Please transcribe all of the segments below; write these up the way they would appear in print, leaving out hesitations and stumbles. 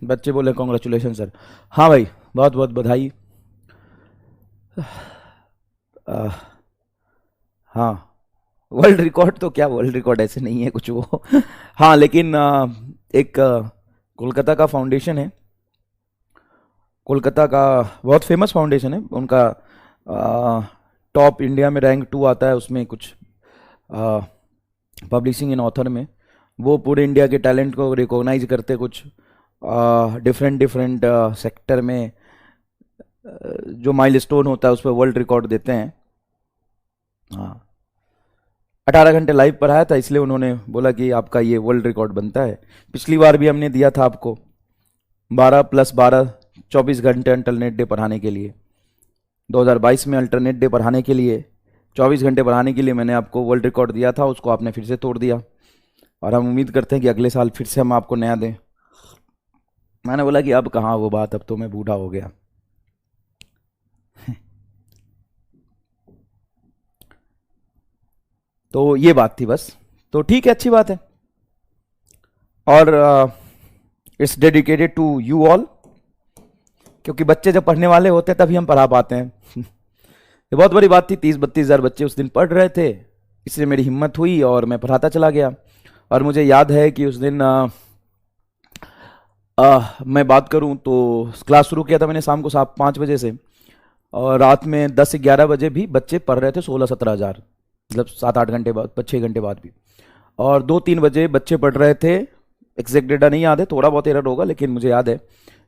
बच्चे बोले congratulation sir. हाँ भाई, बहुत बहुत बधाई। आ, हाँ, वर्ल्ड रिकॉर्ड तो क्या, वर्ल्ड रिकॉर्ड ऐसे नहीं है कुछ वो। हाँ लेकिन एक कोलकाता का फाउंडेशन है, कोलकाता का बहुत फेमस फाउंडेशन है उनका, टॉप इंडिया में रैंक 2 आता है उसमें कुछ पब्लिशिंग इन ऑथर में। वो पूरे इंडिया के टैलेंट को रिकॉग्नाइज करते कुछ डिफरेंट डिफरेंट सेक्टर में जो माइलस्टोन होता है उस पर वर्ल्ड रिकॉर्ड देते हैं। हाँ, 18 घंटे लाइव पढ़ाया था इसलिए उन्होंने बोला कि आपका ये वर्ल्ड रिकॉर्ड बनता है। पिछली बार भी हमने दिया था आपको 12 + 12 24 घंटे अल्टरनेट डे पढ़ाने के लिए। 2022 में अल्टरनेट डे पढ़ाने के लिए 24 घंटे पढ़ाने के लिए मैंने आपको वर्ल्ड रिकॉर्ड दिया था, उसको आपने फिर से तोड़ दिया और हम उम्मीद करते हैं कि अगले साल फिर से हम आपको नया दें। मैंने बोला कि अब कहाँ वो बात, अब तो मैं बूढ़ा हो गया। तो ये बात थी बस। तो ठीक है, अच्छी बात है। और it's dedicated to you all, क्योंकि बच्चे जब पढ़ने वाले होते हैं तभी हम पढ़ा पाते हैं। ये बहुत बड़ी बात थी, 30-32 हज़ार बच्चे उस दिन पढ़ रहे थे, इसलिए मेरी हिम्मत हुई और मैं पढ़ाता चला गया। और मुझे याद है कि उस दिन मैं बात करूं तो क्लास शुरू किया था मैंने शाम को 5 बजे से, और रात में 10-11 बजे भी बच्चे पढ़ रहे थे 16-17 हज़ार, मतलब 7-8 घंटे बाद, 6 घंटे बाद भी। और 2-3 बजे बच्चे पढ़ रहे थे, एग्जैक्ट डेटा नहीं याद है, थोड़ा बहुत एरर होगा, लेकिन मुझे याद है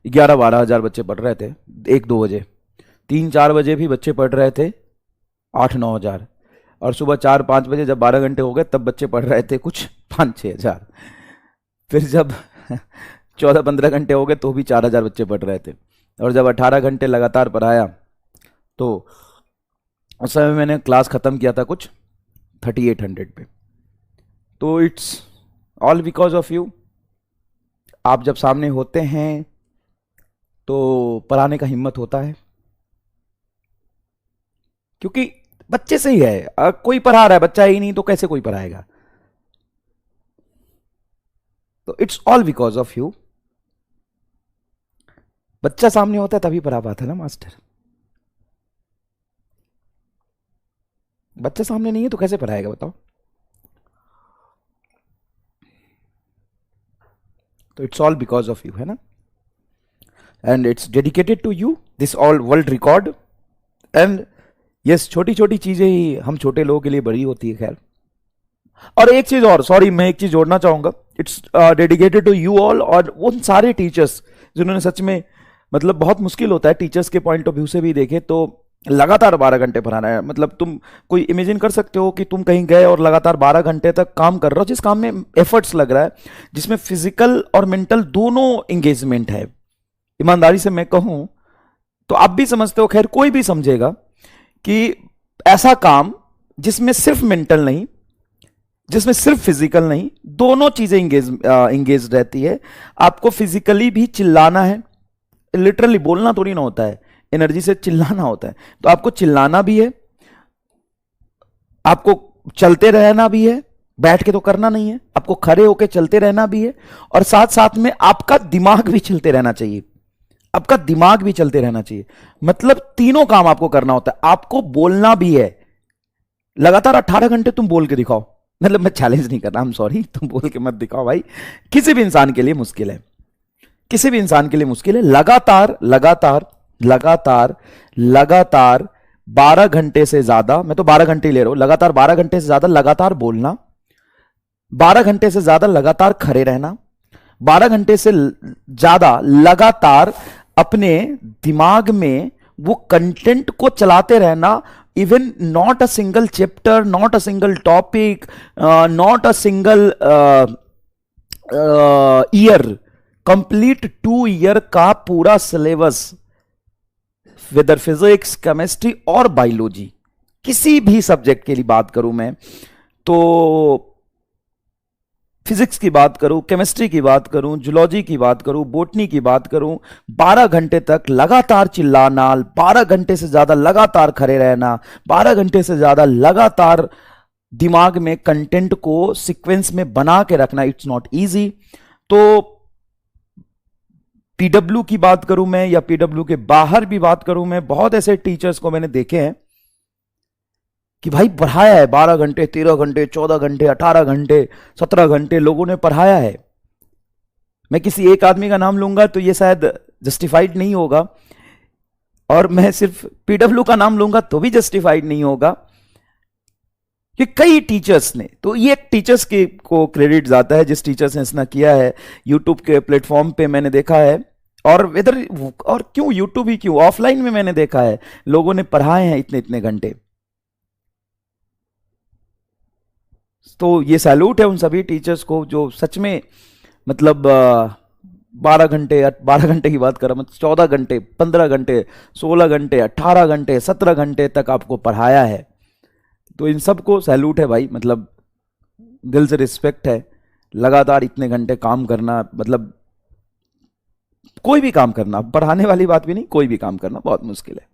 11-12 हज़ार बच्चे पढ़ रहे थे 1-2 बजे। 3-4 बजे भी बच्चे पढ़ रहे थे 8-9 हज़ार, और सुबह 4-5 बजे जब 12 घंटे हो गए तब बच्चे पढ़ रहे थे कुछ 5-6 हज़ार। फिर जब 14-15 घंटे हो गए तो भी 4 हज़ार बच्चे पढ़ रहे थे। और जब 18 घंटे लगातार पढ़ाया तो उस समय मैंने क्लास ख़त्म किया था कुछ 3800 पे। तो it's all because of you. आप जब सामने होते हैं तो पढ़ाने का हिम्मत होता है, क्योंकि बच्चे से ही है। कोई पढ़ा रहा है, बच्चा ही नहीं तो कैसे कोई पढ़ाएगा। तो it's all because of you. बच्चा सामने होता है तभी पढ़ा पाता है ना मास्टर। बच्चा सामने नहीं है तो कैसे पढ़ाएगा बताओ। तो it's all because of you, है ना। And it's dedicated to you this all world record. And yes, छोटी छोटी चीजें ही हम छोटे लोगों के लिए बड़ी होती है। खैर, और एक चीज और, सॉरी, मैं एक चीज जोड़ना चाहूंगा। It's dedicated to you all, और उन सारे टीचर्स जिन्होंने सच में, मतलब बहुत मुश्किल होता है टीचर्स के पॉइंट ऑफ व्यू से भी देखे तो लगातार 12 घंटे पढ़ाना है। मतलब तुम कोई इमेजिन कर सकते हो कि तुम कहीं गए और लगातार 12 घंटे तक काम कर रहे हो, जिस काम में एफर्ट्स लग रहा है, जिसमें फिजिकल और मेंटल दोनों इंगेजमेंट है। ईमानदारी से मैं कहूं तो आप भी समझते हो, खैर कोई भी समझेगा कि ऐसा काम जिसमें सिर्फ मेंटल नहीं, जिसमें सिर्फ फिजिकल नहीं, दोनों चीजें इंगेज रहती है। आपको फिजिकली भी चिल्लाना है, लिटरली बोलना थोड़ी ना होता है, एनर्जी से चिल्लाना होता है। तो आपको चिल्लाना भी है, आपको चलते रहना भी है, बैठ के तो करना नहीं है, आपको खड़े होकर चलते रहना भी है, और साथ साथ में आपका दिमाग भी चलते रहना चाहिए। आपका दिमाग भी चलते रहना चाहिए, मतलब तीनों काम आपको करना होता है। आपको बोलना भी है, लगातार 18 घंटे तुम बोल के दिखाओ। मतलब मैं चैलेंज नहीं कर रहा, I'm सॉरी, तुम बोल के मत दिखाओ भाई, किसी भी इंसान के लिए मुश्किल है, किसी भी इंसान के लिए मुश्किल है। लगातार लगातार लगातार लगातार 12 घंटे से ज्यादा, मैं तो 12 घंटे ले रहा हूं, लगातार 12 घंटे से ज्यादा लगातार बोलना, 12 घंटे से ज्यादा लगातार खड़े रहना, 12 घंटे से ज्यादा लगातार अपने दिमाग में वो कंटेंट को चलाते रहना। Even not a single chapter, not a single topic, not a single year, complete 2 year का पूरा सिलेबस, वेदर फिजिक्स, केमिस्ट्री और बायोलॉजी, किसी भी सब्जेक्ट के लिए बात करूं मैं तो, फिजिक्स की बात करूं, केमिस्ट्री की बात करूं, जूलॉजी की बात करूं, बोटनी की बात करूं, 12 घंटे तक लगातार चिल्लाना, 12 घंटे से ज्यादा लगातार खड़े रहना, 12 घंटे से ज्यादा लगातार दिमाग में कंटेंट को सीक्वेंस में बना के रखना, इट्स नॉट इजी। तो पीडब्ल्यू की बात करूं मैं या पीडब्ल्यू के बाहर भी बात करूं मैं, बहुत ऐसे टीचर्स को मैंने देखे हैं कि भाई पढ़ाया है 12 घंटे, 13 घंटे, 14 घंटे, 18 घंटे, 17 घंटे लोगों ने पढ़ाया है। मैं किसी एक आदमी का नाम लूंगा तो ये शायद जस्टिफाइड नहीं होगा, और मैं सिर्फ पीडब्ल्यू का नाम लूंगा तो भी जस्टिफाइड नहीं होगा, कि कई टीचर्स ने, तो ये टीचर्स के को क्रेडिट जाता है जिस टीचर्स ने इसना किया है। यूट्यूब के प्लेटफॉर्म पे मैंने देखा है, और वेदर, और क्यों यूट्यूब ही क्यों, ऑफलाइन में मैंने देखा है लोगों ने पढ़ाए हैं इतने इतने घंटे। तो ये सैल्यूट है उन सभी टीचर्स को जो सच में, मतलब 12 घंटे की बात कर रहा हूं, 14 घंटे, 15 घंटे, 16 घंटे, 18 घंटे, 17 घंटे तक आपको पढ़ाया है। तो इन सबको सैल्यूट है भाई, मतलब दिल से रिस्पेक्ट है। लगातार इतने घंटे काम करना, मतलब कोई भी काम करना, पढ़ाने वाली बात भी नहीं, कोई भी काम करना बहुत मुश्किल है।